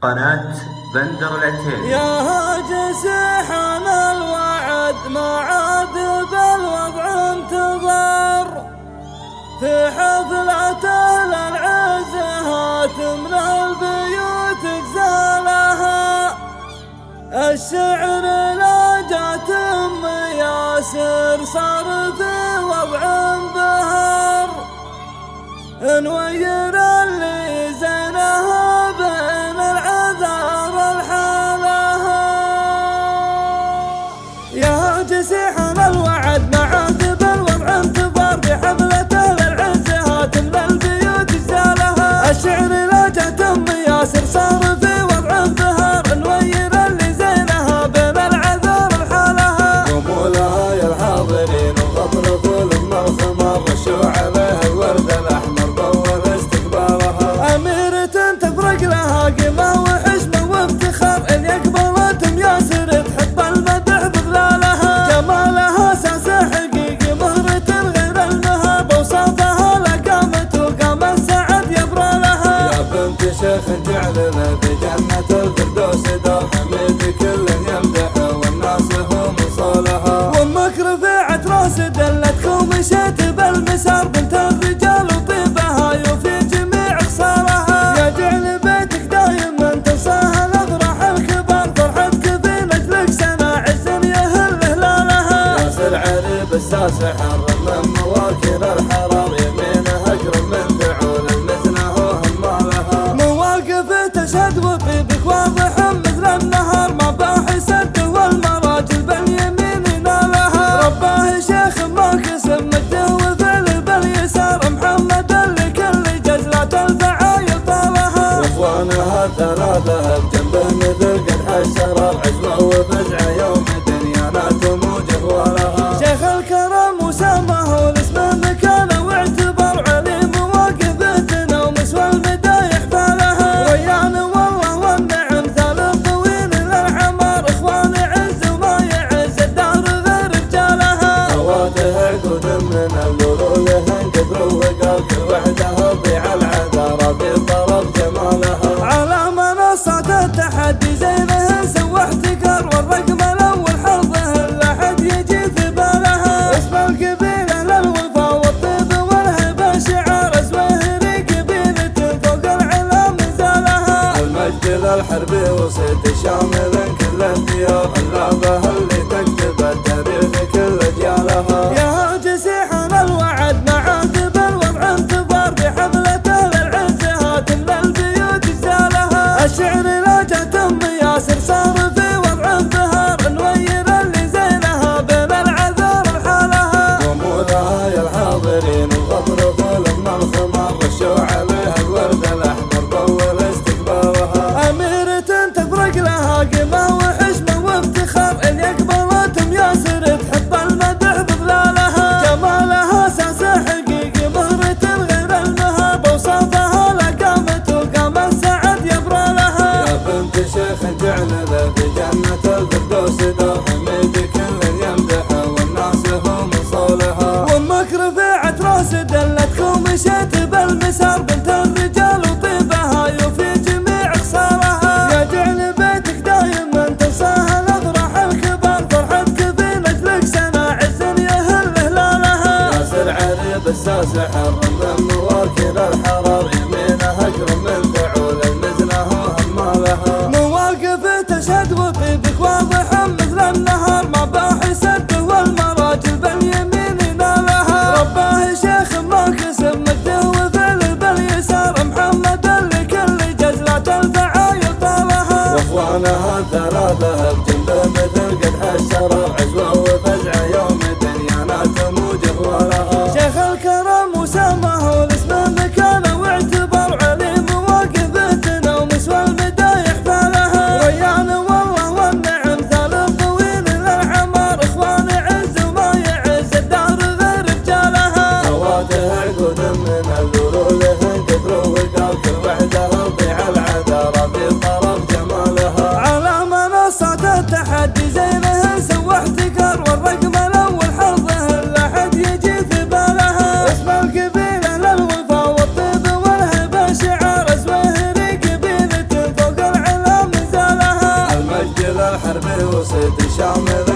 قناة بندر العتيبي. يا هاجس حان الوعد ما عاد بالوضع انتظر، في حفلته للعز هاتم البيوت اجزالها، الشعر لا جات ياسر صار في وضع انبهر، نوير اللي زينها بين العذار الحالها. يا هاجس حان الوعد ما عاد بالوضع انتظر، بحفلته للعز هاتم للبيوت اجزالها، الشعر لا جات ياسر صار في وضع انبهر، نوير اللي زينها بين العذار الحالها. قوموا لها يا الحاضرين وغطرفوا لما الخمر، رشوا عليها الورد الاحمر طول استقبالها، أميرة تفرق لها قيمة وحشمة وافتخار، إن يقبلتهم ياسر تحب المدح بظلالها، جمالها أساس حقيقي مهرة غير المهر، بوصافها لقامت وقام السعد يبرى لها. يا بنت شيخ جعلنا في جنة الفردوس دار، حميد كل يمدح والناس هم صالها، وامك رفعت راس دلتك ومشيت بالمسار، بنت الرجال وطيبها يوفي جميع خصالها، يا جعل بيتك دايما تنساها الافراح الكبار، فرحتك في نجلك سنة عز يهل هلالها. ياسر عريب الساس حر من مواكر الحرار، يمينه اكرم من فعول المزنه وهمالها، مواقف تشهد وطيبك واضح مثل النهار، ما باحس الده والمراجل باليمين ينالها، رباه شيخ ما كسب مجده وفعل باليسار، محمد اللي كل جزلات الفعايل طالها. واخوانها ثلاثه بجنبه مثل قدح الشرار، عزوه وفزعه يوم دنياناتهم وجهوالها، شيخ الكرم وسامه والاسم مكانه واعتبار، عليم مواقفتنا ومسوى المدايح فالها، ريان والله والنعم ثال الطويل للعمار، اخوان عز وما يعز الدار غير رجالها. اخواته عقود من اللولو لهن قدر وقال، كل وحده تضيع العذارى في طرف جمالها، على منصات التحدي زينه سوى احتكار، والرقم الاول حظه الا حد يجي في بالها، اسم القبيله للوفا والطيب والهبه شعار، زويهري قبيله فوق العلام نزالها، المجد للحرب وصيت شامل كل الديار، اللعبه اللي تكتب التاريخ كل اجيالها. يا هاجس حان الوعد ما عاد بالوضع انتظار، بحفلته للعز هاتم للبيوت اجزالها، الشعر لا جات ياسر صار في وضع انبهار، نوير اللي زينها بين العذار الحالها. قوموا لها يا الحاضرين وغطرفوا لما الخمر، رشوا عليها الورد الاحمر طول استقبالها، أميرة تفرق لها قيمة وحشمة وافتخار، إن يقبلتهم ياسر تحب المدح بظلالها، جمالها أساس حقيقي مهرة غير المهر، بوصافها لقامت وقام السعد يبرى لها. يا بنت شيخ جعلنا في جنة الفردوس دار، حميد كل يمدح والناس هم صالها، وامك رفعت راس دلتك ومشيت بالمسار، بنت الرجال وطيبها يوفي جميع خصالها، يا جعل بيتك دايما تنساها الافراح الكبار، فرحتك في نجلك سنة عز يهل هلالها. ياسر عريب الساس حر من مواكر الحرار، يمينه اكرم من فعول المزنه وهمالها، مواقف تشهد وطيبك واضح مثل النهار، ما باحس الده والمراجل باليمين ينالها، رباه شيخ ما كسب مجده وفعل باليسار، محمد اللي كل جزلات الفعايل طالها. واخوانها ثلاثه بجنبه مثل قدح الشرار، عزوه وفزعه يوم دنياناتهم وجهوالها، شيخ الكرم وسامه والاسم مكانه واعتبار، عليم مواقفتنا ومسوى المدايح فالها، ريان والله والنعم ثال الطويل للعمار، اخوان عز وما يعز الدار غير رجالها. اخواته عقود من اللولو لهن قدر وقال، كل وحده تضيع العذارى في طرف جمالها، على منصات التحدي زينه سوى احتكار، والرقم الاول حظه الا حد يجي في بالها، اسم القبيله للوفا والطيب والهبه شعار، زويهري قبيله فوق العلام شامل